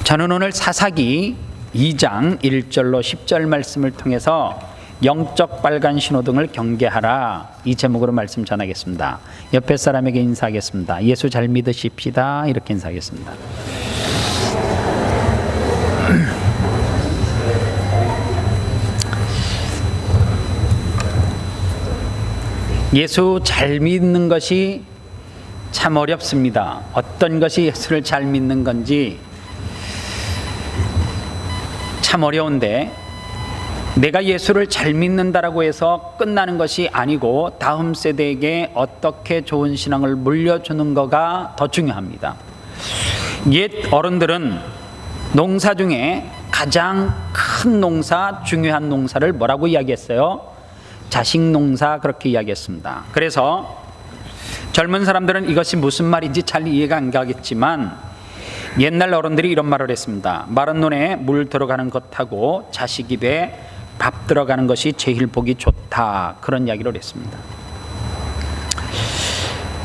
저는 오늘 사사기 2장 1절로 10절 말씀을 통해서 영적 빨간 신호등을 경계하라, 이 제목으로 말씀 전하겠습니다. 옆에 사람에게 인사하겠습니다. 예수 잘 믿으십시다, 이렇게 인사하겠습니다. 예수 잘 믿는 것이 참 어렵습니다. 어떤 것이 예수를 잘 믿는 건지 참 어려운데, 내가 예수를 잘 믿는다라고 해서 끝나는 것이 아니고 다음 세대에게 어떻게 좋은 신앙을 물려주는 거가 더 중요합니다. 옛 어른들은 농사 중에 가장 큰 농사, 중요한 농사를 뭐라고 이야기했어요? 자식 농사, 그렇게 이야기했습니다. 그래서 젊은 사람들은 이것이 무슨 말인지 잘 이해가 안 가겠지만, 옛날 어른들이 이런 말을 했습니다. 마른 논에 물 들어가는 것하고 자식 입에 밥 들어가는 것이 제일 보기 좋다, 그런 이야기를 했습니다.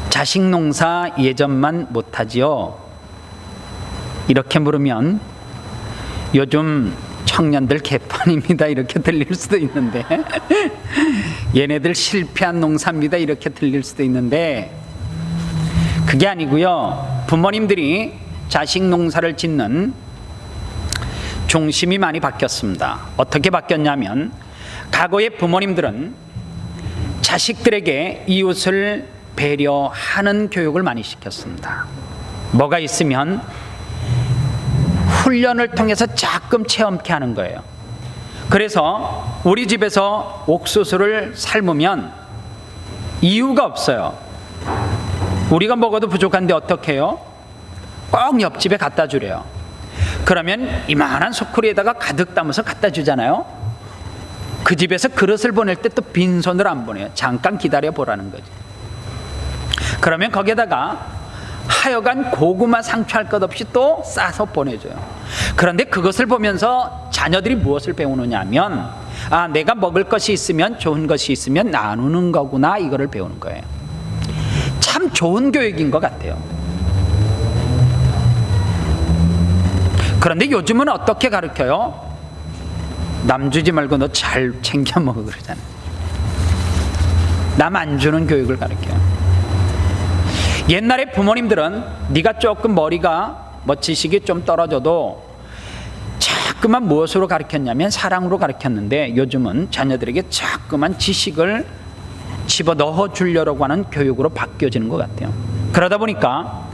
자식 농사 예전만 못하지요? 이렇게 물으면 요즘 청년들 개판입니다, 이렇게 들릴 수도 있는데 얘네들 실패한 농사입니다, 이렇게 들릴 수도 있는데, 그게 아니고요. 부모님들이 자식 농사를 짓는 중심이 많이 바뀌었습니다. 어떻게 바뀌었냐면, 과거의 부모님들은 자식들에게 이웃을 배려하는 교육을 많이 시켰습니다. 뭐가 있으면 훈련을 통해서 자끔 체험케 하는 거예요. 그래서 우리 집에서 옥수수를 삶으면 이유가 없어요. 우리가 먹어도 부족한데 어떻게 해요? 꼭 옆집에 갖다 주래요. 그러면 이만한 소쿠리에다가 가득 담아서 갖다 주잖아요. 그 집에서 그릇을 보낼 때 또 빈손으로 안 보내요. 잠깐 기다려 보라는 거지. 그러면 거기에다가 하여간 고구마 상추할 것 없이 또 싸서 보내줘요. 그런데 그것을 보면서 자녀들이 무엇을 배우느냐 하면, 아, 내가 먹을 것이 있으면, 좋은 것이 있으면 나누는 거구나, 이거를 배우는 거예요. 참 좋은 교육인 것 같아요. 그런데 요즘은 어떻게 가르쳐요? 남 주지 말고 너 잘 챙겨 먹어, 그러잖아요. 남 안 주는 교육을 가르쳐요. 옛날에 부모님들은 네가 조금 머리가 지식이 좀 떨어져도 자꾸만 무엇으로 가르쳤냐면 사랑으로 가르쳤는데, 요즘은 자녀들에게 자꾸만 지식을 집어넣어 주려고 하는 교육으로 바뀌어지는 것 같아요. 그러다 보니까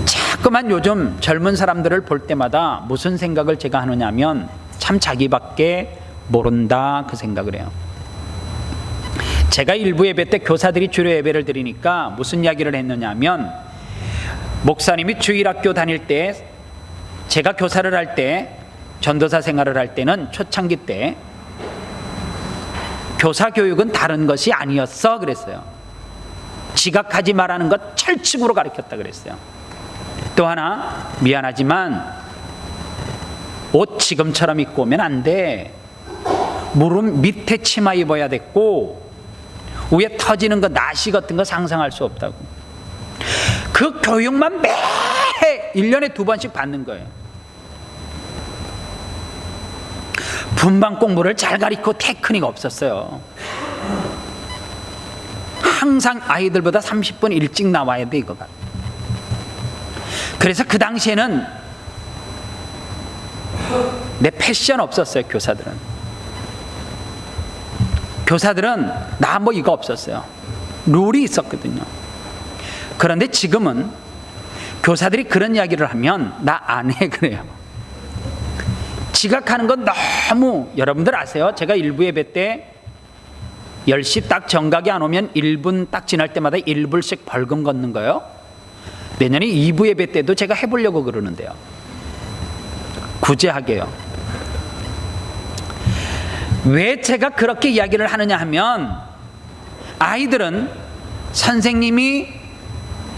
자꾸만 요즘 젊은 사람들을 볼 때마다 무슨 생각을 제가 하느냐 하면, 참 자기밖에 모른다, 그 생각을 해요. 제가 일부 예배 때 교사들이 주로 예배를 드리니까 무슨 이야기를 했느냐 하면, 목사님이 주일학교 다닐 때, 제가 교사를 할 때, 전도사 생활을 할 때는 초창기 때 교사 교육은 다른 것이 아니었어, 그랬어요. 지각하지 말라는 것 철칙으로 가르쳤다 그랬어요. 또 하나, 미안하지만 옷 지금처럼 입고 오면 안 돼. 무릎 밑에 치마 입어야 됐고, 위에 터지는 거, 나시 같은 거 상상할 수 없다고. 그 교육만 매해 1년에 2번씩 받는 거예요. 분반 공부를 잘 가르치고 테크닉 없었어요. 항상 아이들보다 30분 일찍 나와야 돼, 이거가. 그래서 그 당시에는 내 패션 없었어요. 교사들은 나 뭐 이거 없었어요. 룰이 있었거든요. 그런데 지금은 교사들이 그런 이야기를 하면 나 안 해, 그래요. 지각하는 건 너무, 여러분들 아세요? 제가 일부 예배 때 10시 딱 정각이 안 오면 1분 딱 지날 때마다 1불씩 벌금 걷는 거예요. 내년에 2부 예배 때도 제가 해보려고 그러는데요. 구제하게요. 왜 제가 그렇게 이야기를 하느냐 하면, 아이들은 선생님이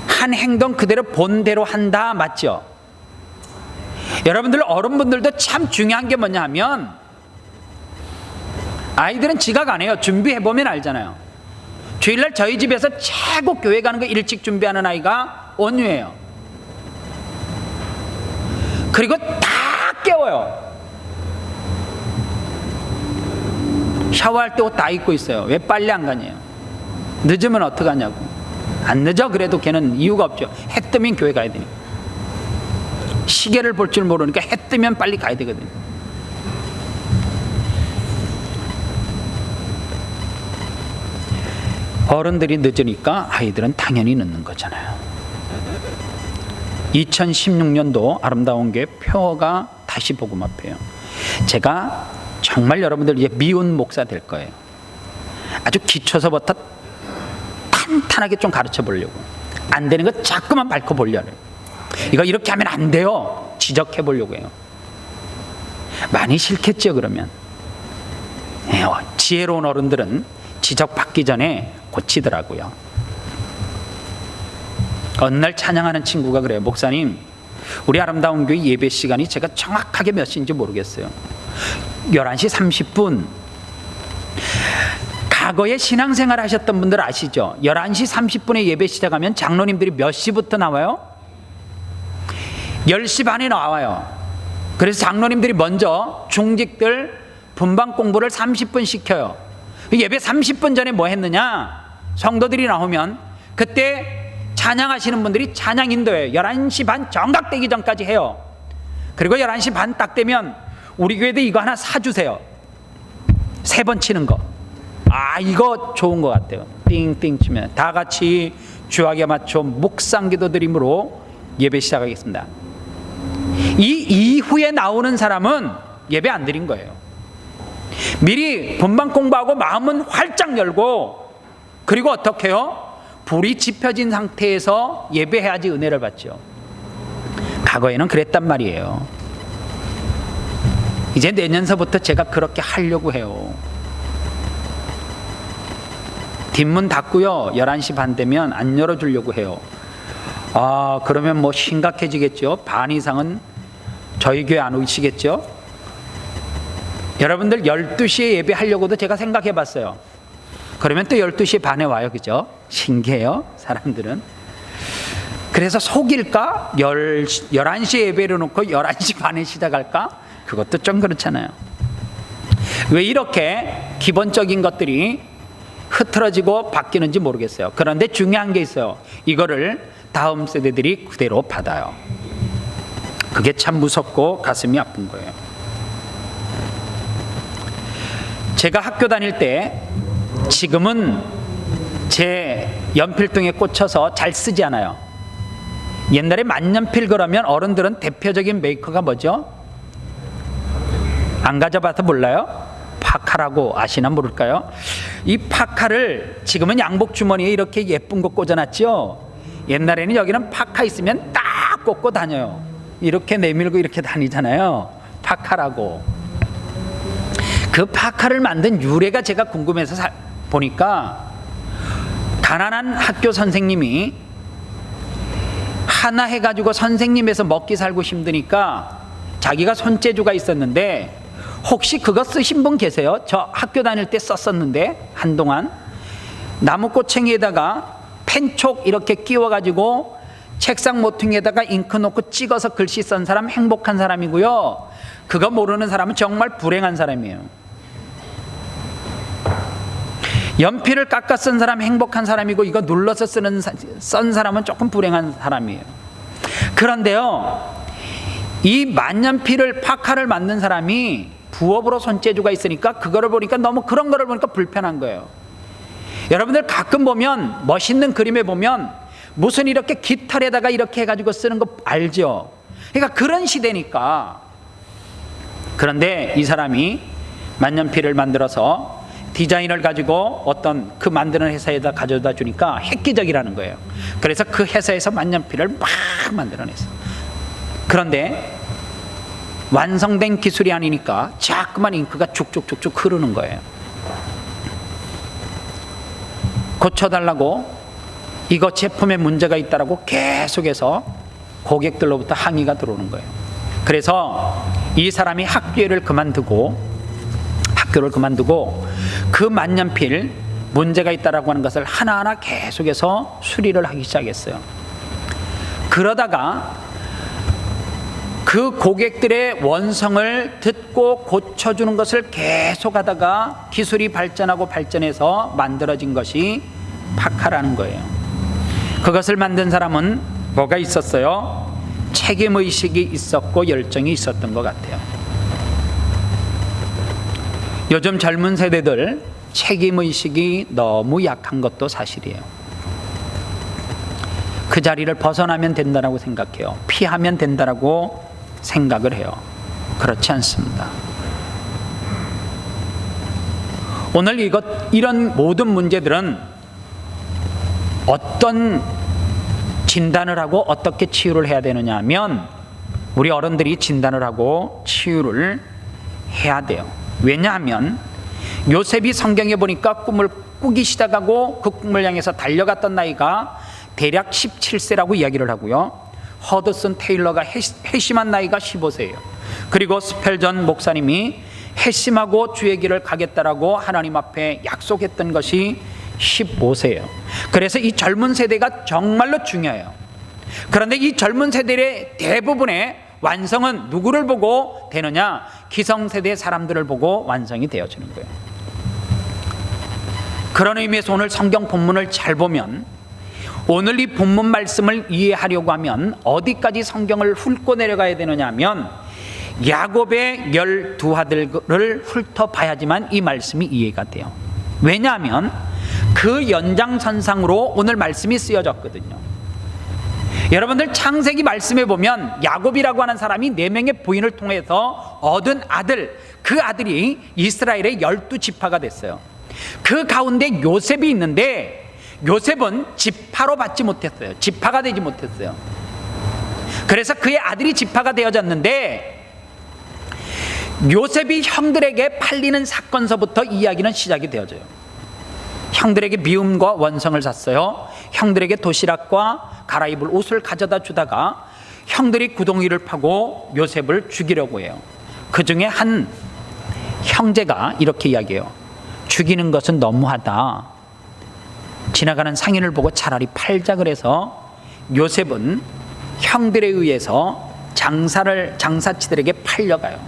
한 행동 그대로 본대로 한다, 맞죠? 여러분들 어른분들도 참 중요한 게 뭐냐 하면, 아이들은 지각 안 해요. 준비해보면 알잖아요. 주일날 저희 집에서 최고 교회 가는 거 일찍 준비하는 아이가 온유예요. 그리고 다 깨워요. 샤워할 때 옷 다 입고 있어요. 왜 빨리 안 가냐요. 늦으면 어떡하냐고. 안 늦어 그래도 걔는 이유가 없죠. 해 뜨면 교회 가야 되니까. 시계를 볼 줄 모르니까 해 뜨면 빨리 가야 되거든요. 어른들이 늦으니까 아이들은 당연히 늦는 거잖아요. 2016년도 아름다운 교회 표어가 다시 복음화돼요. 제가 정말 여러분들 이제 미운 목사 될 거예요. 아주 기초서부터 탄탄하게 좀 가르쳐 보려고. 안 되는 거 자꾸만 밟고 보려고. 이거 이렇게 하면 안 돼요. 지적해 보려고 해요. 많이 싫겠죠 그러면. 지혜로운 어른들은 지적받기 전에 고치더라고요. 어느 날 찬양하는 친구가 그래요. 목사님, 우리 아름다운 교회 예배 시간이 제가 정확하게 몇 시인지 모르겠어요. 11시 30분. 과거에 신앙생활 하셨던 분들 아시죠? 11시 30분에 예배 시작하면 장로님들이 몇 시부터 나와요? 10시 반에 나와요. 그래서 장로님들이 먼저 중직들 분방 공부를 30분 시켜요. 예배 30분 전에 뭐 했느냐? 성도들이 나오면 그때 찬양하시는 분들이 찬양 인도해요. 11시 반 정각 되기 전까지 해요. 그리고 11시 반 딱 되면 우리 교회도 이거 하나 사주세요. 3번 치는 거. 이거 좋은 것 같아요. 띵띵 치면 다 같이 주악에 맞춰 묵상기도 드림으로 예배 시작하겠습니다. 이 이후에 나오는 사람은 예배 안 드린 거예요. 미리 본방 공부하고 마음은 활짝 열고, 그리고 어떻게 해요? 불이 지펴진 상태에서 예배해야지 은혜를 받죠. 과거에는 그랬단 말이에요. 이제 내년서부터 제가 그렇게 하려고 해요. 뒷문 닫고요, 11시 반 되면 안 열어주려고 해요. 그러면 뭐 심각해지겠죠. 반 이상은 저희 교회 안 오시겠죠. 여러분들 12시에 예배하려고도 제가 생각해 봤어요. 그러면 또 12시 반에 와요. 그죠? 신기해요, 사람들은. 그래서 속일까? 11시에 예배를 놓고 11시 반에 시작할까? 그것도 좀 그렇잖아요. 왜 이렇게 기본적인 것들이 흐트러지고 바뀌는지 모르겠어요. 그런데 중요한 게 있어요. 이거를 다음 세대들이 그대로 받아요. 그게 참 무섭고 가슴이 아픈 거예요. 제가 학교 다닐 때, 지금은 제 연필통에 꽂혀서 잘 쓰지 않아요. 옛날에 만년필 그러면 어른들은 대표적인 메이커가 뭐죠? 안 가져봐서 몰라요? 파카라고 아시나 모를까요? 이 파카를 지금은 양복 주머니에 이렇게 예쁜 거 꽂아놨죠. 옛날에는 여기는 파카 있으면 딱 꽂고 다녀요. 이렇게 내밀고 이렇게 다니잖아요. 파카라고. 그 파카를 만든 유래가 제가 궁금해서 보니까, 가난한 학교 선생님이 하나 해가지고 선생님에서 먹기 살고 힘드니까 자기가 손재주가 있었는데, 혹시 그거 쓰신 분 계세요? 저 학교 다닐 때 썼었는데, 한동안 나무 꼬챙이에다가 펜촉 이렇게 끼워가지고 책상 모퉁이에다가 잉크 놓고 찍어서 글씨 쓴 사람 행복한 사람이고요, 그거 모르는 사람은 정말 불행한 사람이에요. 연필을 깎아 쓴 사람 행복한 사람이고, 이거 눌러서 쓴 사람은 조금 불행한 사람이에요. 그런데요, 이 만년필을, 파카를 만든 사람이 부업으로 손재주가 있으니까 그거를 보니까, 너무 그런 거를 보니까 불편한 거예요. 여러분들 가끔 보면, 멋있는 그림에 보면 무슨 이렇게 깃털에다가 이렇게 해가지고 쓰는 거 알죠? 그러니까 그런 시대니까. 그런데 이 사람이 만년필을 만들어서 디자인을 가지고 어떤 그 만드는 회사에다 가져다 주니까 획기적이라는 거예요. 그래서 그 회사에서 만년필을 막 만들어냈어요. 그런데 완성된 기술이 아니니까 자꾸만 잉크가 쭉쭉쭉쭉 흐르는 거예요. 고쳐달라고, 이거 제품에 문제가 있다라고 계속해서 고객들로부터 항의가 들어오는 거예요. 그래서 이 사람이 학교를 그만두고 그 만년필 문제가 있다라고 하는 것을 하나하나 계속해서 수리를 하기 시작했어요. 그러다가 그 그 고객들의 원성을 듣고 고쳐주는 것을 계속하다가 기술이 발전하고 발전해서 만들어진 것이 파카라는 거예요. 그것을 만든 사람은 뭐가 있었어요? 책임의식이 있었고 열정이 있었던 것 같아요. 요즘 젊은 세대들 책임의식이 너무 약한 것도 사실이에요. 그 자리를 벗어나면 된다고 생각해요. 피하면 된다고 생각을 해요. 그렇지 않습니다. 오늘 이런 모든 문제들은 어떤 진단을 하고 어떻게 치유를 해야 되느냐 하면 우리 어른들이 진단을 하고 치유를 해야 돼요. 왜냐하면 요셉이 성경에 보니까 꿈을 꾸기 시작하고 그 꿈을 향해서 달려갔던 나이가 대략 17세라고 이야기를 하고요. 허드슨 테일러가 회심한 나이가 15세예요. 그리고 스펠전 목사님이 회심하고 주의 길을 가겠다라고 하나님 앞에 약속했던 것이 15세예요. 그래서 이 젊은 세대가 정말로 중요해요. 그런데 이 젊은 세대의 대부분의 완성은 누구를 보고 되느냐? 기성세대 사람들을 보고 완성이 되어지는 거예요. 그런 의미에서 오늘 성경 본문을 잘 보면, 오늘 이 본문 말씀을 이해하려고 하면 어디까지 성경을 훑고 내려가야 되느냐 하면 야곱의 12아들을 훑어봐야지만 이 말씀이 이해가 돼요. 왜냐하면 그 연장선상으로 오늘 말씀이 쓰여졌거든요. 여러분들 창세기 말씀에 보면 야곱이라고 하는 사람이 4명의 부인을 통해서 얻은 아들, 그 아들이 이스라엘의 12지파가 됐어요. 그 가운데 요셉이 있는데 요셉은 지파로 받지 못했어요. 지파가 되지 못했어요. 그래서 그의 아들이 지파가 되어졌는데 요셉이 형들에게 팔리는 사건서부터 이야기는 시작이 되어져요. 형들에게 미움과 원성을 샀어요. 형들에게 도시락과 갈아입을 옷을 가져다 주다가 형들이 구덩이를 파고 요셉을 죽이려고 해요. 그 중에 한 형제가 이렇게 이야기해요. 죽이는 것은 너무하다. 지나가는 상인을 보고 차라리 팔자. 그래서 요셉은 형들에 의해서 장사치들에게 팔려가요.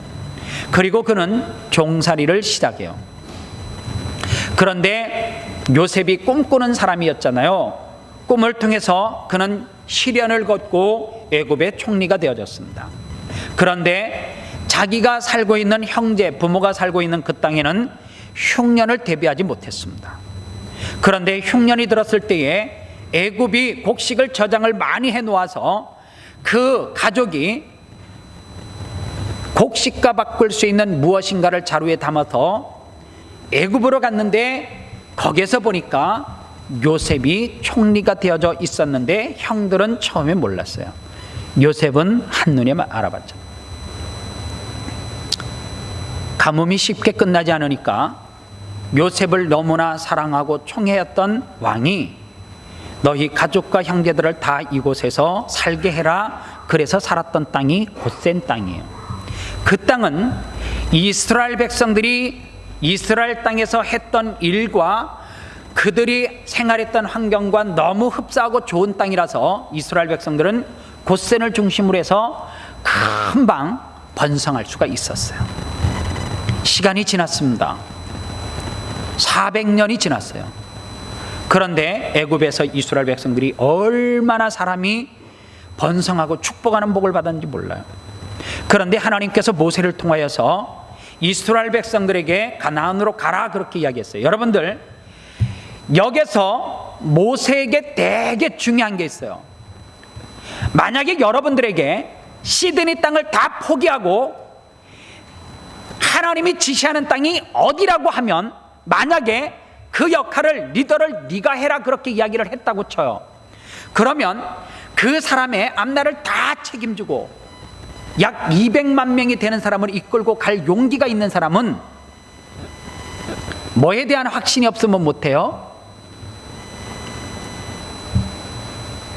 그리고 그는 종살이를 시작해요. 그런데 요셉이 꿈꾸는 사람이었잖아요. 꿈을 통해서 그는 시련을 걷고 애굽의 총리가 되어졌습니다. 그런데 자기가 살고 있는 형제, 부모가 살고 있는 그 땅에는 흉년을 대비하지 못했습니다. 그런데 흉년이 들었을 때에 애굽이 곡식을 저장을 많이 해놓아서 그 가족이 곡식과 바꿀 수 있는 무엇인가를 자루에 담아서 애굽으로 갔는데 거기에서 보니까 요셉이 총리가 되어져 있었는데 형들은 처음에 몰랐어요. 요셉은 한눈에 알아봤죠. 가뭄이 쉽게 끝나지 않으니까 요셉을 너무나 사랑하고 총애했던 왕이 너희 가족과 형제들을 다 이곳에서 살게 해라. 그래서 살았던 땅이 고센 땅이에요. 그 땅은 이스라엘 백성들이 이스라엘 땅에서 했던 일과 그들이 생활했던 환경과 너무 흡사하고 좋은 땅이라서 이스라엘 백성들은 고센을 중심으로 해서 금방 번성할 수가 있었어요. 시간이 지났습니다. 400년이 지났어요. 그런데 애굽에서 이스라엘 백성들이 얼마나 사람이 번성하고 축복하는 복을 받았는지 몰라요. 그런데 하나님께서 모세를 통하여서 이스라엘 백성들에게 가나안으로 가라 그렇게 이야기했어요. 여러분들 여기서 모세에게 되게 중요한 게 있어요. 만약에 여러분들에게 시드니 땅을 다 포기하고 하나님이 지시하는 땅이 어디라고 하면 만약에 그 역할을 리더를 네가 해라 그렇게 이야기를 했다고 쳐요. 그러면 그 사람의 앞날을 다 책임지고 약 200만 명이 되는 사람을 이끌고 갈 용기가 있는 사람은 뭐에 대한 확신이 없으면 못해요?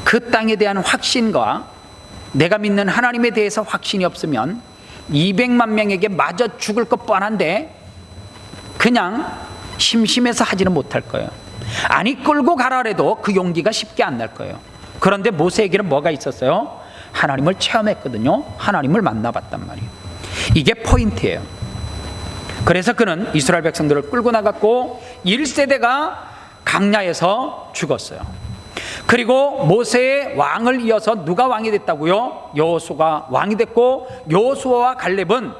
그 땅에 대한 확신과 내가 믿는 하나님에 대해서 확신이 없으면 200만 명에게 마저 죽을 것 뻔한데 그냥 심심해서 하지는 못할 거예요. 아니 끌고 가라 해도 그 용기가 쉽게 안 날 거예요. 그런데 모세에게는 뭐가 있었어요? 하나님을 체험했거든요. 하나님을 만나봤단 말이에요. 이게 포인트예요. 그래서 그는 이스라엘 백성들을 끌고 나갔고 1세대가 강야에서 죽었어요. 그리고 모세의 왕을 이어서 누가 왕이 됐다고요? 여호수아가 왕이 됐고, 여호수아와 갈렙은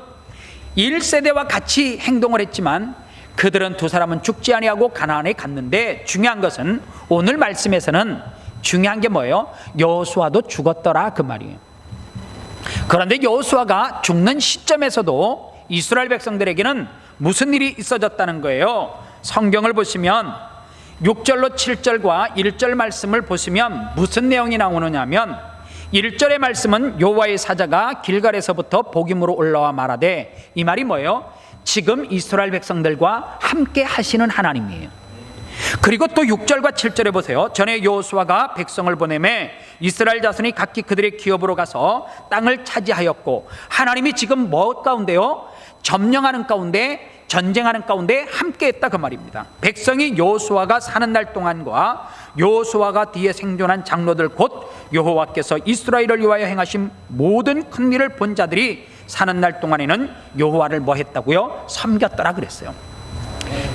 1세대와 같이 행동을 했지만 그들은 두 사람은 죽지 아니하고 가나안에 갔는데, 중요한 것은 오늘 말씀에서는 중요한 게 뭐예요? 여호수아도 죽었더라 그 말이에요. 그런데 여호수아가 죽는 시점에서도 이스라엘 백성들에게는 무슨 일이 있어졌다는 거예요. 성경을 보시면 6절로 7절과 1절 말씀을 보시면 무슨 내용이 나오느냐면, 1절의 말씀은 여호와의 사자가 길갈에서부터 복임으로 올라와 말하되, 이 말이 뭐예요? 지금 이스라엘 백성들과 함께 하시는 하나님이에요. 그리고 또 6절과 7절에 보세요. 전에 여호수아가 백성을 보내매 이스라엘 자손이 각기 그들의 기업으로 가서 땅을 차지하였고, 하나님이 지금 뭐 가운데요? 점령하는 가운데, 전쟁하는 가운데 함께 했다 그 말입니다. 백성이 여호수아가 사는 날 동안과 여호수아가 뒤에 생존한 장로들 곧 여호와께서 이스라엘을 위하여 행하신 모든 큰 일을 본 자들이 사는 날 동안에는 여호와를 뭐 했다고요? 섬겼더라 그랬어요.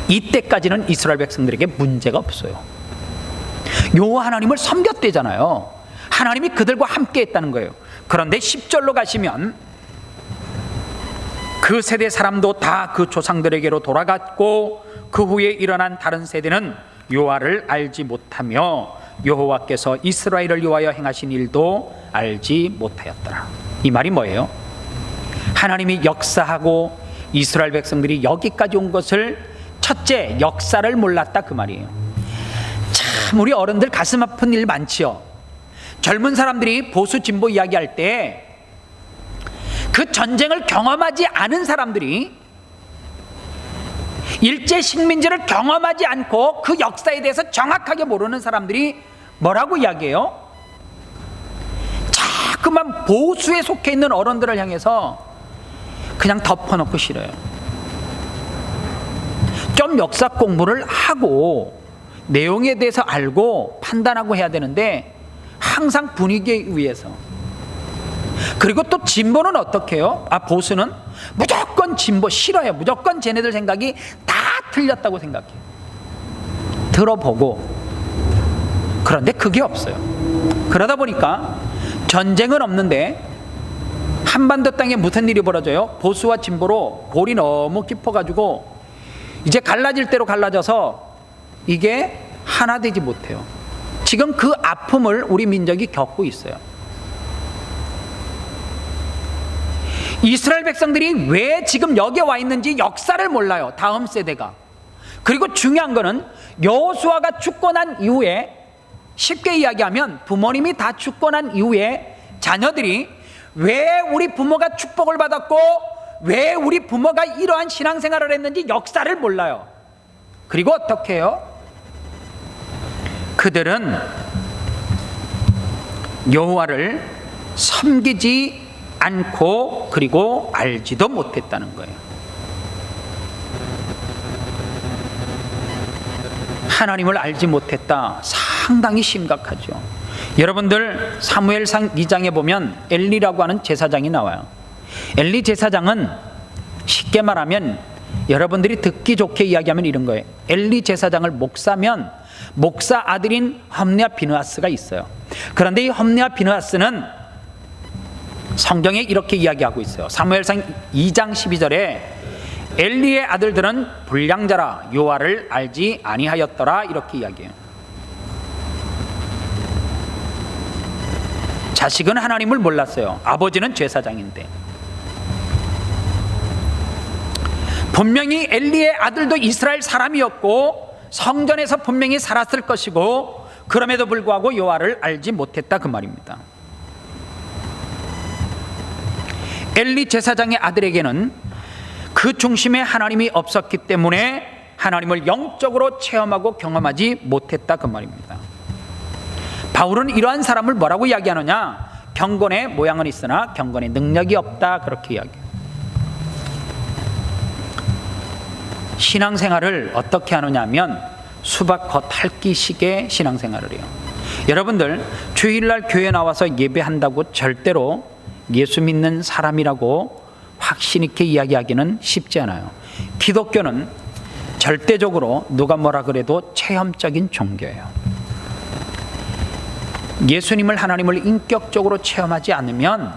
이때까지는 이스라엘 백성들에게 문제가 없어요. 여호와 하나님을 섬겼대잖아요. 하나님이 그들과 함께 했다는 거예요. 그런데 10절로 가시면 그 세대 사람도 다 그 조상들에게로 돌아갔고, 그 후에 일어난 다른 세대는 여호와를 알지 못하며 여호와께서 이스라엘을 위하여 행하신 일도 알지 못하였더라. 이 말이 뭐예요? 하나님이 역사하고 이스라엘 백성들이 여기까지 온 것을, 첫째 역사를 몰랐다 그 말이에요. 참 우리 어른들 가슴 아픈 일 많지요. 젊은 사람들이 보수 진보 이야기할 때 그 전쟁을 경험하지 않은 사람들이, 일제 식민지를 경험하지 않고 그 역사에 대해서 정확하게 모르는 사람들이 뭐라고 이야기해요? 자꾸만 보수에 속해 있는 어른들을 향해서 그냥 덮어놓고 싫어요. 좀 역사 공부를 하고 내용에 대해서 알고 판단하고 해야 되는데, 항상 분위기에 의해서. 그리고 또 진보는 어떻게 해요? 보수는 무조건 진보 싫어요. 무조건 쟤네들 생각이 다 틀렸다고 생각해요. 들어보고. 그런데 그게 없어요. 그러다 보니까 전쟁은 없는데 한반도 땅에 무슨 일이 벌어져요? 보수와 진보로 골이 너무 깊어가지고 이제 갈라질 대로 갈라져서 이게 하나 되지 못해요. 지금 그 아픔을 우리 민족이 겪고 있어요. 이스라엘 백성들이 왜 지금 여기에 와 있는지 역사를 몰라요. 다음 세대가. 그리고 중요한 거는 여호수아가 죽고 난 이후에, 쉽게 이야기하면 부모님이 다 죽고 난 이후에 자녀들이 왜 우리 부모가 축복을 받았고 왜 우리 부모가 이러한 신앙생활을 했는지 역사를 몰라요. 그리고 어떻게 해요? 그들은 여호와를 섬기지 않고 그리고 알지도 못했다는 거예요. 하나님을 알지 못했다. 상당히 심각하죠. 여러분들 사무엘상 2장에 보면 엘리라고 하는 제사장이 나와요. 엘리 제사장은 쉽게 말하면, 여러분들이 듣기 좋게 이야기하면 이런 거예요. 엘리 제사장을 목사면 목사 아들인 홈리와 비느하스가 있어요. 그런데 이 홈리와 비느하스는 성경에 이렇게 이야기하고 있어요. 사무엘상 2장 12절에 엘리의 아들들은 불량자라 여호와를 알지 아니하였더라 이렇게 이야기해요. 자식은 하나님을 몰랐어요. 아버지는 제사장인데. 분명히 엘리의 아들도 이스라엘 사람이었고 성전에서 분명히 살았을 것이고, 그럼에도 불구하고 여호와를 알지 못했다 그 말입니다. 엘리 제사장의 아들에게는 그 중심에 하나님이 없었기 때문에 하나님을 영적으로 체험하고 경험하지 못했다 그 말입니다. 바울은 이러한 사람을 뭐라고 이야기하느냐? 경건의 모양은 있으나 경건의 능력이 없다 그렇게 이야기해요. 신앙생활을 어떻게 하느냐 하면 수박 겉핥기식의 신앙생활을 해요. 여러분들, 주일날 교회 나와서 예배한다고 절대로 예수 믿는 사람이라고 확신 있게 이야기하기는 쉽지 않아요. 기독교는 절대적으로 누가 뭐라 그래도 체험적인 종교예요. 예수님을, 하나님을 인격적으로 체험하지 않으면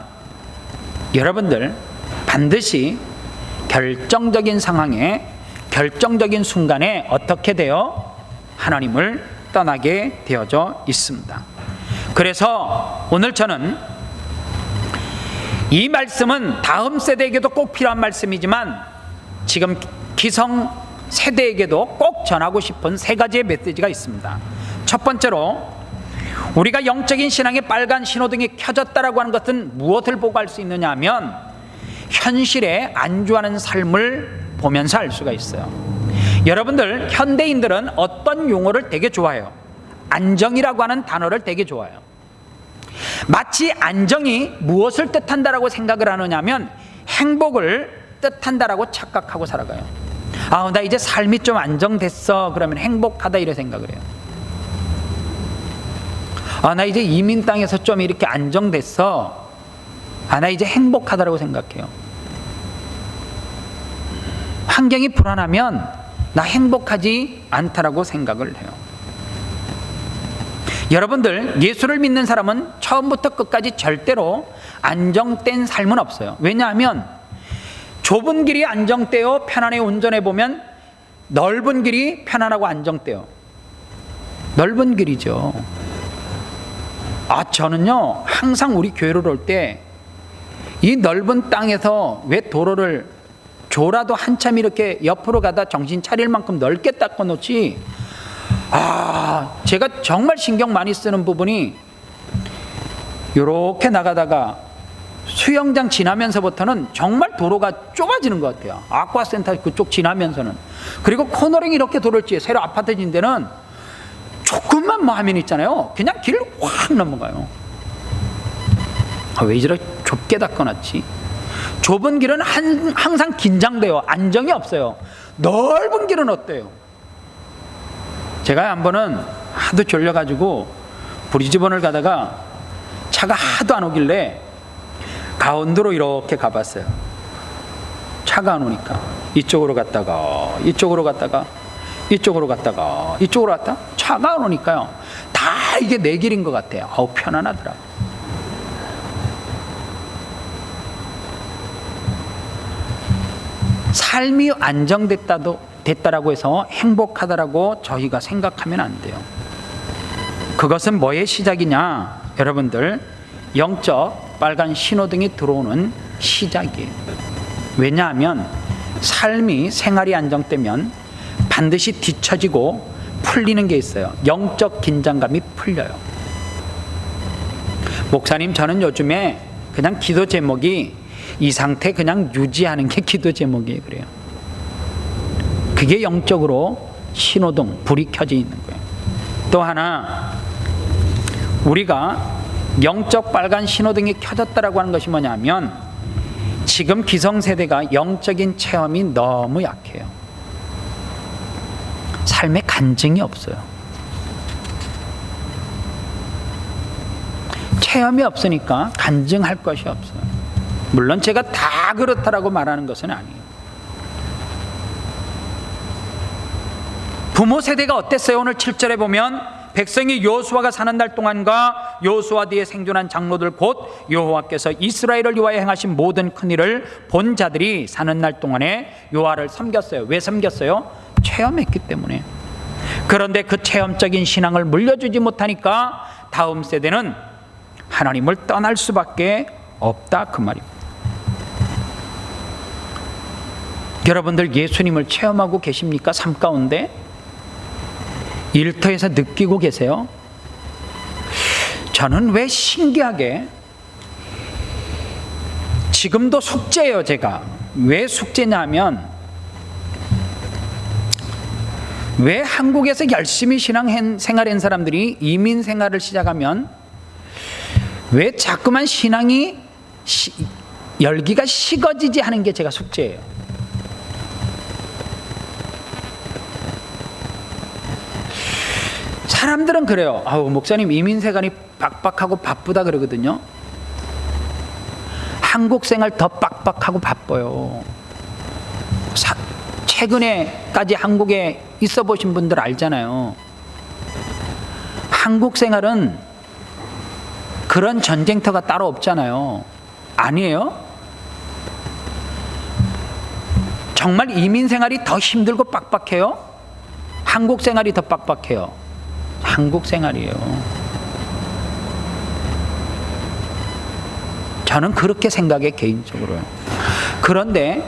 여러분들 반드시 결정적인 상황에, 결정적인 순간에 어떻게 돼요? 하나님을 떠나게 되어져 있습니다. 그래서 오늘 저는 이 말씀은 다음 세대에게도 꼭 필요한 말씀이지만 지금 기성 세대에게도 꼭 전하고 싶은 세 가지의 메시지가 있습니다. 첫 번째로, 우리가 영적인 신앙의 빨간 신호등이 켜졌다라고 하는 것은 무엇을 보고 알 수 있느냐 하면 현실에 안주하는 삶을 보면서 알 수가 있어요. 여러분들, 현대인들은 어떤 용어를 되게 좋아해요. 안정이라고 하는 단어를 되게 좋아해요. 마치 안정이 무엇을 뜻한다라고 생각을 하느냐면 행복을 뜻한다라고 착각하고 살아가요. 나 이제 삶이 좀 안정됐어, 그러면 행복하다, 이래 생각을 해요. 나 이제 이민 땅에서 좀 이렇게 안정됐어, 나 이제 행복하다라고 생각해요. 환경이 불안하면 나 행복하지 않다라고 생각을 해요. 여러분들, 예수를 믿는 사람은 처음부터 끝까지 절대로 안정된 삶은 없어요. 왜냐하면 좁은 길이 안정되어 편안히 운전해 보면 넓은 길이 편안하고 안정돼요. 넓은 길이죠. 저는요, 항상 우리 교회를 올 때 이 넓은 땅에서 왜 도로를 조라도 한참 이렇게 옆으로 가다 정신 차릴 만큼 넓게 닦아 놓지, 제가 정말 신경 많이 쓰는 부분이, 이렇게 나가다가 수영장 지나면서부터는 정말 도로가 좁아지는 것 같아요. 아쿠아센터 그쪽 지나면서는. 그리고 코너링 이렇게 도로를 찌 새로 아파트 진 데는 조금만 하면 있잖아요, 그냥 길을 확 넘어가요. 왜 이렇게 좁게 닦아놨지? 좁은 길은 항상 긴장돼요. 안정이 없어요. 넓은 길은 어때요? 제가 한 번은 하도 졸려가지고 브리즈번을 가다가 차가 하도 안 오길래 가운데로 이렇게 가봤어요. 차가 안 오니까 이쪽으로 갔다가 이쪽으로 갔다가 이쪽으로 갔다가 이쪽으로 갔다, 차가 안 오니까요, 다 이게 내 길인 것 같아요. 편안하더라고요. 삶이 안정됐다라고 해서 행복하다라고 저희가 생각하면 안 돼요. 그것은 뭐의 시작이냐? 여러분들, 영적 빨간 신호등이 들어오는 시작이에요. 왜냐하면 삶이, 생활이 안정되면 반드시 뒤처지고 풀리는 게 있어요. 영적 긴장감이 풀려요. 목사님, 저는 요즘에 그냥 기도 제목이 이 상태 그냥 유지하는 게 기도 제목이에요. 그래요. 그게 영적으로 신호등, 불이 켜져 있는 거예요. 또 하나, 우리가 영적 빨간 신호등이 켜졌다라고 하는 것이 뭐냐면 지금 기성세대가 영적인 체험이 너무 약해요. 삶에 간증이 없어요. 체험이 없으니까 간증할 것이 없어요. 물론 제가 다 그렇다라고 말하는 것은 아니에요. 부모 세대가 어땠어요? 오늘 7절에 보면 백성이 여호수아가 사는 날 동안과 여호수아 뒤에 생존한 장로들 곧 여호와께서 이스라엘을 위하여 행하신 모든 큰일을 본 자들이 사는 날 동안에 여호와를 섬겼어요. 왜 섬겼어요? 체험했기 때문에. 그런데 그 체험적인 신앙을 물려주지 못하니까 다음 세대는 하나님을 떠날 수밖에 없다, 그 말입니다. 여러분들, 예수님을 체험하고 계십니까? 삶 가운데 일터에서 느끼고 계세요? 저는 왜 신기하게 지금도 숙제예요. 제가 왜 숙제냐면, 왜 한국에서 열심히 신앙생활한 사람들이 이민 생활을 시작하면 왜 자꾸만 신앙이 열기가 식어지지 하는 게 제가 숙제예요. 사람들은 그래요. 아우, 목사님 이민생활이 빡빡하고 바쁘다 그러거든요. 한국 생활 더 빡빡하고 바빠요. 최근에까지 한국에 있어 보신 분들 알잖아요. 한국 생활은 그런 전쟁터가 따로 없잖아요. 아니에요? 정말 이민 생활이 더 힘들고 빡빡해요? 한국 생활이 더 빡빡해요? 한국 생활이에요. 저는 그렇게 생각해, 개인적으로. 그런데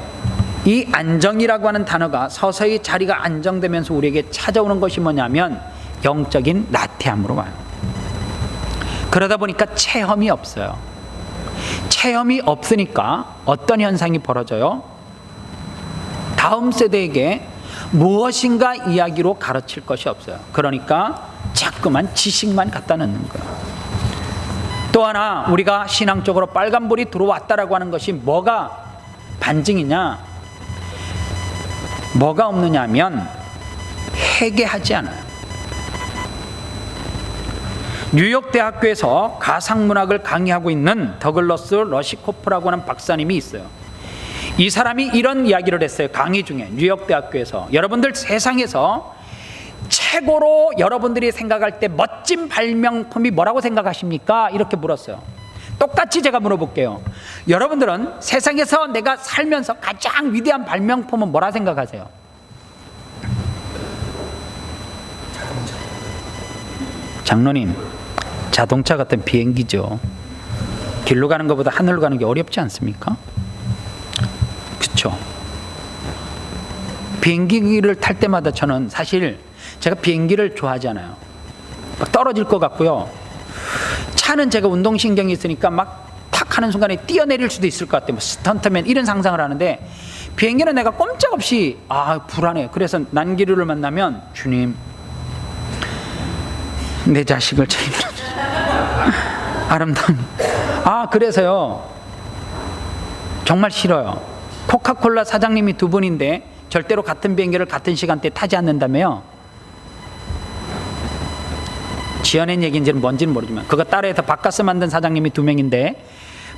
이 안정이라고 하는 단어가 서서히 자리가 안정되면서 우리에게 찾아오는 것이 뭐냐면 영적인 나태함으로 와요. 그러다 보니까 체험이 없어요. 체험이 없으니까 어떤 현상이 벌어져요? 다음 세대에게 무엇인가 이야기로 가르칠 것이 없어요. 그러니까 자꾸만 지식만 갖다 넣는 거예요. 또 하나, 우리가 신앙적으로 빨간불이 들어왔다라고 하는 것이 뭐가 반증이냐? 뭐가 없느냐 하면 회개하지 않아요. 뉴욕 대학교에서 가상문학을 강의하고 있는 더글러스 러시코프라고 하는 박사님이 있어요. 이 사람이 이런 이야기를 했어요. 강의 중에 뉴욕 대학교에서. 여러분들 세상에서 최고로 여러분들이 생각할 때 멋진 발명품이 뭐라고 생각하십니까? 이렇게 물었어요. 똑같이 제가 물어볼게요. 여러분들은 세상에서 내가 살면서 가장 위대한 발명품은 뭐라 생각하세요? 자동차. 장로님, 자동차 같은 비행기죠. 길로 가는 것보다 하늘로 가는 게 어렵지 않습니까? 그렇죠. 비행기를 탈 때마다 저는 사실 제가 비행기를 좋아하지 않아요. 막 떨어질 것 같고요. 차는 제가 운동신경이 있으니까 막 탁 하는 순간에 뛰어내릴 수도 있을 것 같아요. 뭐 스턴트맨 이런 상상을 하는데, 비행기는 내가 꼼짝없이 불안해요. 그래서 난기류를 만나면 주님, 내 자식을 아름다운 그래서요 정말 싫어요. 코카콜라 사장님이 두 분인데 절대로 같은 비행기를 같은 시간대에 타지 않는다며요. 지어낸 얘기인지는 뭔지는 모르지만 그거 따라해서 바카스 만든 사장님이 두 명인데,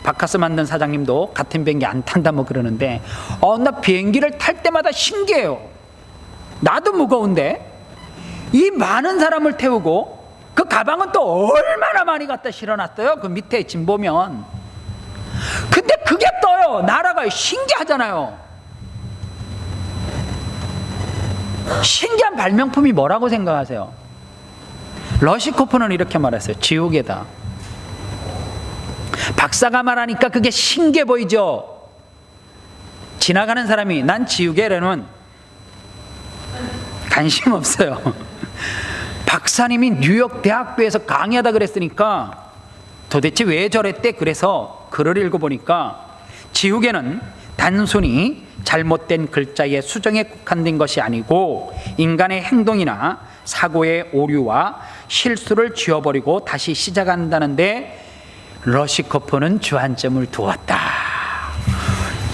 바카스 만든 사장님도 같은 비행기 안 탄다 뭐 그러는데, 나 비행기를 탈 때마다 신기해요. 나도 무거운데 이 많은 사람을 태우고 그 가방은 또 얼마나 많이 갖다 실어놨어요. 그 밑에 짐 보면. 근데 그게 떠요. 나라가 신기하잖아요. 신기한 발명품이 뭐라고 생각하세요? 러시코프는 이렇게 말했어요. 지우개다. 박사가 말하니까 그게 신기해 보이죠? 지나가는 사람이 난 지우개라는 관심 없어요. 박사님이 뉴욕 대학교에서 강의하다 그랬으니까 도대체 왜 저랬대? 그래서 글을 읽어보니까 지우개는 단순히 잘못된 글자의 수정에 국한된 것이 아니고 인간의 행동이나 사고의 오류와 실수를 지워버리고 다시 시작한다는데 러시코프는 주안점을 두었다.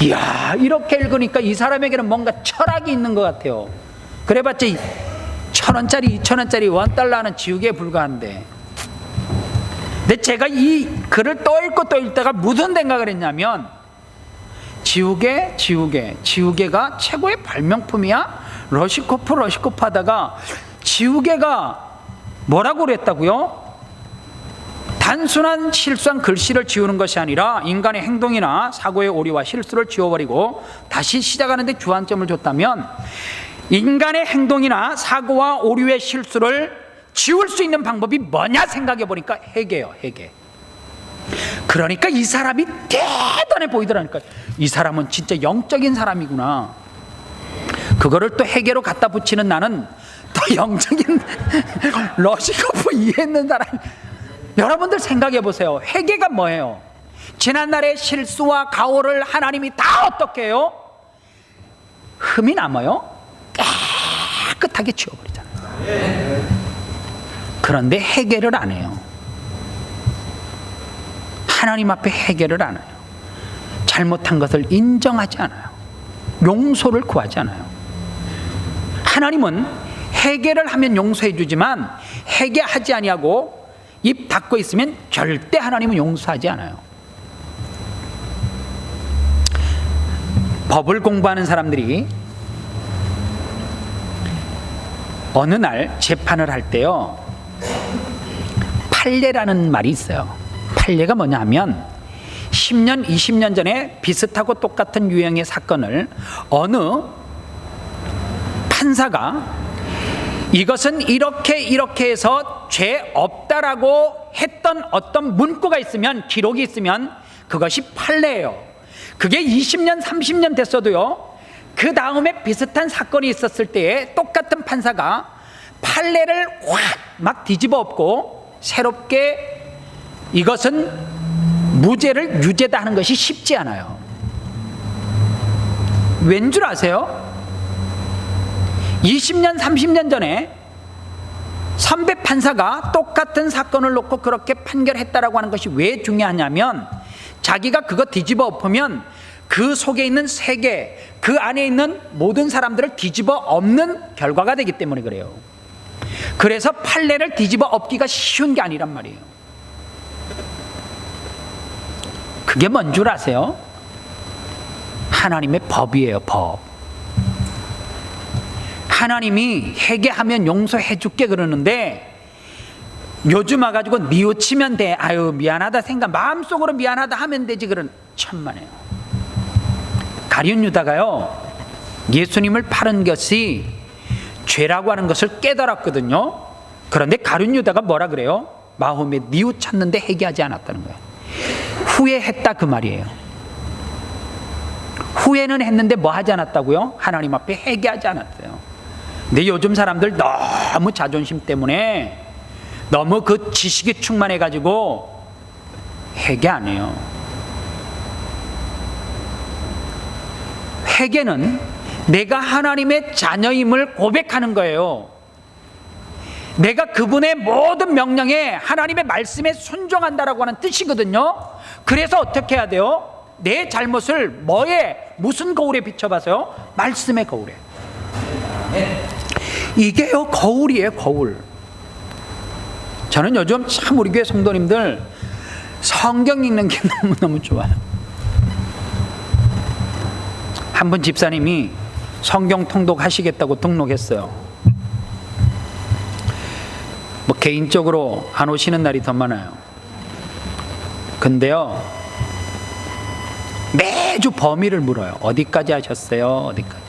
이야, 이렇게 읽으니까 이 사람에게는 뭔가 철학이 있는 것 같아요. 그래봤자 1,000원짜리 2,000원짜리 $1 하는 지우개에 불과한데. 근데 제가 이 글을 또 읽고 또 읽다가 무슨 생각을 했냐면, 지우개가 최고의 발명품이야? 러시코프 하다가 지우개가 뭐라고 그랬다고요? 단순한 실수한 글씨를 지우는 것이 아니라 인간의 행동이나 사고의 오류와 실수를 지워버리고 다시 시작하는데 주안점을 줬다면, 인간의 행동이나 사고와 오류의 실수를 지울 수 있는 방법이 뭐냐 생각해 보니까 회개예요. 회개. 그러니까 이 사람이 대단해 보이더라니까요. 이 사람은 진짜 영적인 사람이구나. 그거를 또 회개로 갖다 붙이는 나는 더 영적인 러시코프 이해했는 사람. 여러분들 생각해 보세요. 회개가 뭐예요? 지난날의 실수와 가오를 하나님이 다 어떻게 해요? 흠이 남아요? 깨끗하게 지워버리잖아요. 그런데 해결을 안 해요. 하나님 앞에 해결을 안 해요. 잘못한 것을 인정하지 않아요. 용서를 구하지 않아요. 하나님은 해결을 하면 용서해 주지만 회개하지 아니하고 입 닫고 있으면 절대 하나님은 용서하지 않아요. 법을 공부하는 사람들이 어느 날 재판을 할 때요, 판례라는 말이 있어요. 판례가 뭐냐 하면 10년, 20년 전에 비슷하고 똑같은 유형의 사건을 어느 판사가 이것은 이렇게 해서 죄 없다라고 했던 어떤 문구가 있으면, 기록이 있으면 그것이 판례예요. 그게 20년, 30년 됐어도요, 그 다음에 비슷한 사건이 있었을 때에 똑같은 판사가 판례를 확 막 뒤집어 엎고 새롭게 이것은 무죄를 유죄다 하는 것이 쉽지 않아요. 왠 줄 아세요? 20년, 30년 전에 선배 판사가 똑같은 사건을 놓고 그렇게 판결했다라고 하는 것이 왜 중요하냐면, 자기가 그거 뒤집어 엎으면 그 속에 있는 세계, 그 안에 있는 모든 사람들을 뒤집어 엎는 결과가 되기 때문에 그래요. 그래서 판례를 뒤집어 엎기가 쉬운 게 아니란 말이에요. 그게 뭔 줄 아세요? 하나님의 법이에요, 법. 하나님이 회개하면 용서해 줄게 그러는데, 요즘 와가지고 뉘우치면 돼, 아유 미안하다 생각, 마음속으로 미안하다 하면 되지, 그런 천만에요. 가룟 유다가요, 예수님을 팔은 것이 죄라고 하는 것을 깨달았거든요. 그런데 가룟 유다가 뭐라 그래요? 마음에 뉘우쳤는데 회개하지 않았다는 거예요. 후회했다 그 말이에요. 후회는 했는데 뭐 하지 않았다고요? 하나님 앞에 회개하지 않았어요. 근데 요즘 사람들 너무 자존심 때문에 너무 그 지식이 충만해 가지고 회개 안 해요. 회개는 내가 하나님의 자녀임을 고백하는 거예요. 내가 그분의 모든 명령에, 하나님의 말씀에 순종한다라고 하는 뜻이거든요. 그래서 어떻게 해야 돼요? 내 잘못을 무슨 거울에 비춰봐서요? 말씀의 거울에. 이게요, 거울이에요, 거울. 저는 요즘 참 우리 교회 성도님들 성경 읽는 게 너무너무 좋아요. 한 분 집사님이 성경 통독 하시겠다고 등록했어요. 뭐 개인적으로 안 오시는 날이 더 많아요. 근데요, 매주 범위를 물어요. 어디까지 하셨어요? 어디까지?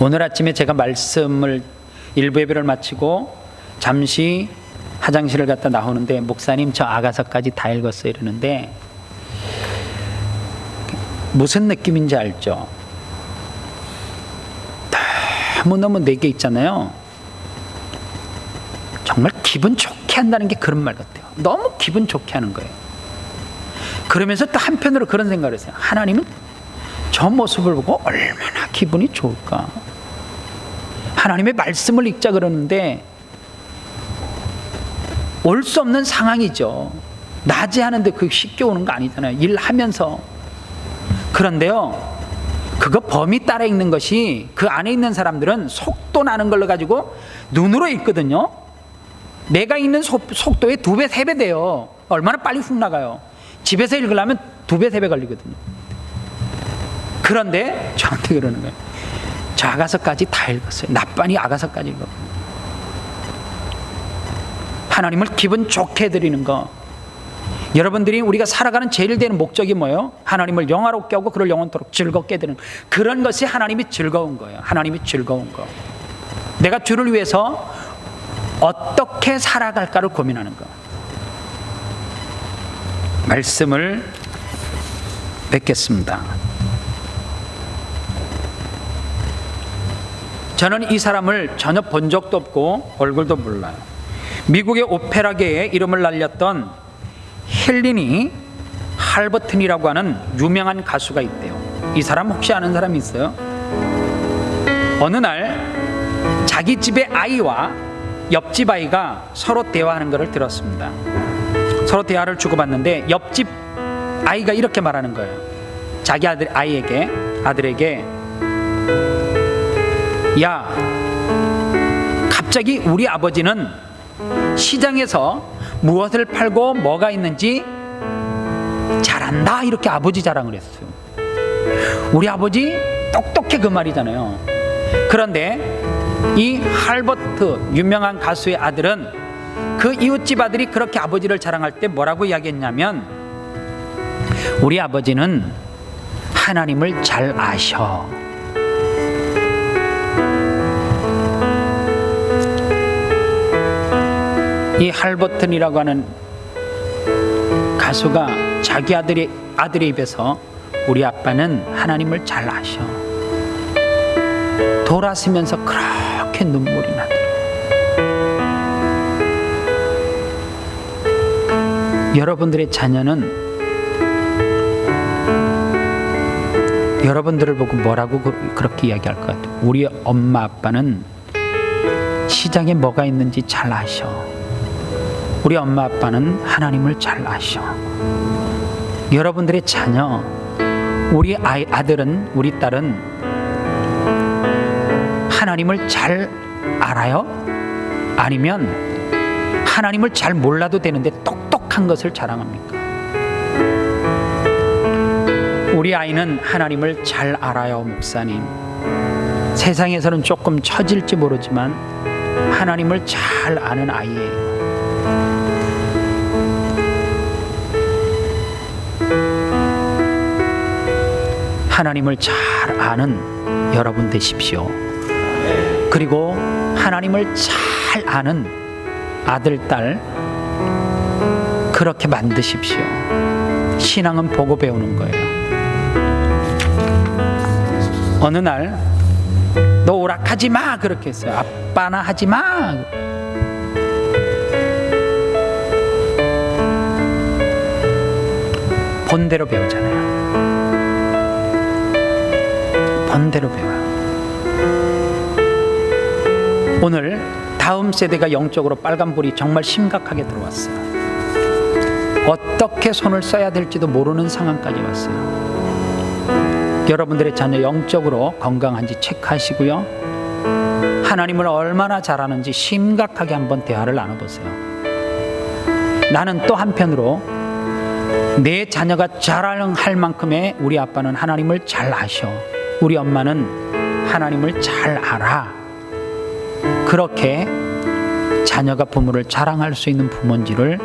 오늘 아침에 제가 말씀을 일부 예배를 마치고 잠시 화장실을 갔다 나오는데, 목사님 저 아가서까지 다 읽었어요 이러는데, 무슨 느낌인지 알죠? 너무너무 내게 있잖아요. 정말 기분 좋게 한다는 게 그런 말 같아요. 너무 기분 좋게 하는 거예요. 그러면서 또 한편으로 그런 생각을 했어요. 하나님은 저 모습을 보고 얼마나 기분이 좋을까. 하나님의 말씀을 읽자 그러는데 올 수 없는 상황이죠. 낮에 하는데 그게 쉽게 오는 거 아니잖아요. 일하면서. 그런데요, 그거 범위 따라 읽는 것이, 그 안에 있는 사람들은 속도 나는 걸로 가지고 눈으로 읽거든요. 내가 읽는 속도의 2배, 3배 돼요. 얼마나 빨리 훅 나가요. 집에서 읽으려면 2배, 3배 걸리거든요. 그런데 저한테 그러는 거예요. 저 아가서까지 다 읽었어요. 낮반이 아가서까지 읽었거든요. 하나님을 기분 좋게 해드리는 거. 여러분들이 우리가 살아가는 제일 되는 목적이 뭐예요? 하나님을 영화롭게 하고 그를 영원토록 즐겁게 해드리는, 그런 것이 하나님이 즐거운 거예요. 하나님이 즐거운 거. 내가 주를 위해서 어떻게 살아갈까를 고민하는 거. 말씀을 뵙겠습니다. 저는 이 사람을 전혀 본 적도 없고 얼굴도 몰라요. 미국의 오페라계에 이름을 날렸던 헬리니 할버튼이라고 하는 유명한 가수가 있대요. 이 사람 혹시 아는 사람이 있어요? 어느 날 자기 집의 아이와 옆집 아이가 서로 대화하는 것을 들었습니다. 서로 대화를 주고받는데 옆집 아이가 이렇게 말하는 거예요. 자기 아들에게, 야, 갑자기 우리 아버지는 시장에서 무엇을 팔고 뭐가 있는지 잘안다, 이렇게 아버지 자랑을 했어요. 우리 아버지 똑똑해, 그 말이잖아요. 그런데 이 할버트, 유명한 가수의 아들은 그 이웃집 아들이 그렇게 아버지를 자랑할 때 뭐라고 이야기했냐면, 우리 아버지는 하나님을 잘 아셔. 이 할버튼이라고 하는 가수가 자기 아들의 입에서 우리 아빠는 하나님을 잘 아셔, 돌아서면서 그렇게 눈물이 나더라. 여러분들의 자녀는 여러분들을 보고 뭐라고 그렇게 이야기할 것 같아요? 우리 엄마 아빠는 시장에 뭐가 있는지 잘 아셔. 우리 엄마 아빠는 하나님을 잘 아셔. 여러분들의 자녀, 우리 아들은, 우리 딸은 하나님을 잘 알아요? 아니면 하나님을 잘 몰라도 되는데 똑똑한 것을 자랑합니까? 우리 아이는 하나님을 잘 알아요, 목사님. 세상에서는 조금 처질지 모르지만 하나님을 잘 아는 아이예요. 하나님을 잘 아는 여러분 되십시오. 그리고 하나님을 잘 아는 아들, 딸 그렇게 만드십시오. 신앙은 보고 배우는 거예요. 어느 날 너 오락하지 마, 그렇게 했어요. 아빠나 하지 마. 본대로 배우잖아요. 본대로 배워요. 오늘 다음 세대가 영적으로 빨간불이 정말 심각하게 들어왔어요. 어떻게 손을 써야 될지도 모르는 상황까지 왔어요. 여러분들의 자녀 영적으로 건강한지 체크하시고요, 하나님을 얼마나 잘하는지 심각하게 한번 대화를 나눠보세요. 나는 또 한편으로 내 자녀가 자랑할 만큼의 우리 아빠는 하나님을 잘 아셔, 우리 엄마는 하나님을 잘 알아, 그렇게 자녀가 부모를 자랑할 수 있는 부모인지를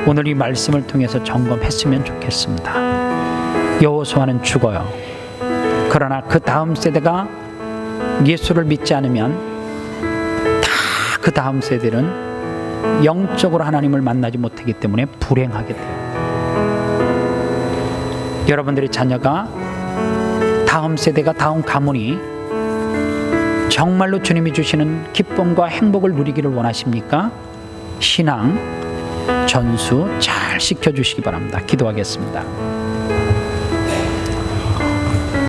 오늘 이 말씀을 통해서 점검했으면 좋겠습니다. 여호수아는 죽어요. 그러나 그 다음 세대가 예수를 믿지 않으면 다 그 다음 세대는 영적으로 하나님을 만나지 못하기 때문에 불행하게 돼요. 여러분들의 자녀가, 다음 세대가, 다음 가문이 정말로 주님이 주시는 기쁨과 행복을 누리기를 원하십니까? 신앙 전수 잘 시켜주시기 바랍니다. 기도하겠습니다.